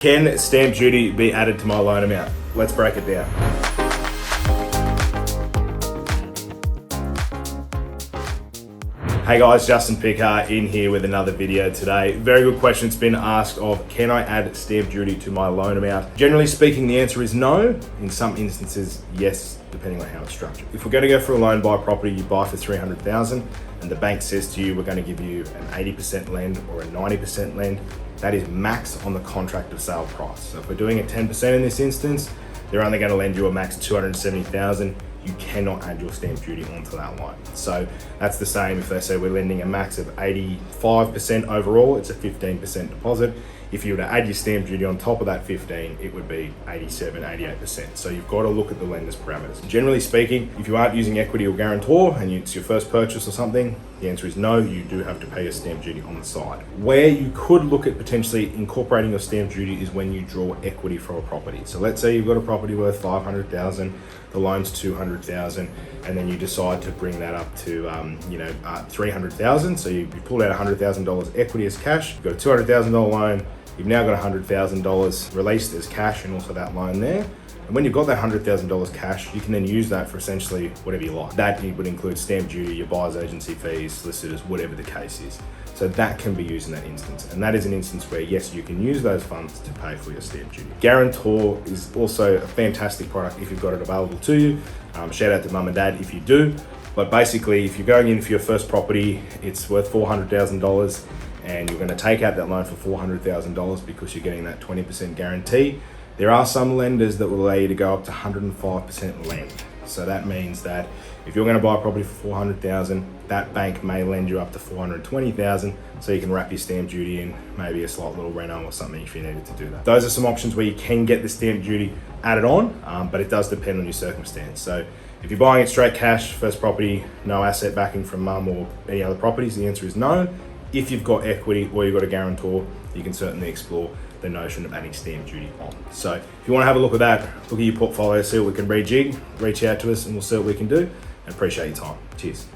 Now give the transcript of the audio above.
Can stamp duty be added to my loan amount? Let's break it down. Hey guys, Justin Pickard in here with another video today. Very good question's been asked of, can I add stamp duty to my loan amount? Generally speaking, the answer is no. In some instances, yes, depending on how it's structured. If we're going to go for a loan buy property, you buy for 300,000 and the bank says to you, we're going to give you an 80% lend or a 90% lend. That is max on the contract of sale price. So if we're doing a 10% in this instance, they're only going to lend you a max 270,000. You cannot add your stamp duty onto that loan. So that's the same if they say we're lending a max of 85% overall, it's a 15% deposit. If you were to add your stamp duty on top of that 15, it would be 87, 88%. So you've got to look at the lender's parameters. Generally speaking, if you aren't using equity or guarantor and it's your first purchase or something, the answer is no, you do have to pay your stamp duty on the side. Where you could look at potentially incorporating your stamp duty is when you draw equity from a property. So let's say you've got a property worth 500,000, the loan's 200,000, and then you decide to bring that up to 300,000. So you pull out $100,000 equity as cash, you've got a $200,000 loan, you've now got $100,000 released as cash and also that loan there. And when you've got that $100,000 cash, you can then use that for essentially whatever you like. That would include stamp duty, your buyer's agency fees, solicitors, whatever the case is. So that can be used in that instance. And that is an instance where, yes, you can use those funds to pay for your stamp duty. Guarantor is also a fantastic product if you've got it available to you. Shout out to mum and dad if you do. But basically, if you're going in for your first property, it's worth $400,000 and you're going to take out that loan for $400,000 because you're getting that 20% guarantee. There are some lenders that will allow you to go up to 105% lend. So that means that if you're going to buy a property for 400,000, that bank may lend you up to 420,000, so you can wrap your stamp duty in maybe a slight little reno or something if you needed to do that. Those are some options where you can get the stamp duty added on, but it does depend on your circumstance. So if you're buying it straight cash, first property, no asset backing from mum or any other properties, the answer is no. If you've got equity or you've got a guarantor, you can certainly explore the notion of adding stamp duty on. So if you want to have a look at that, look at your portfolio, see what we can rejig, reach out to us and we'll see what we can do. And appreciate your time. Cheers.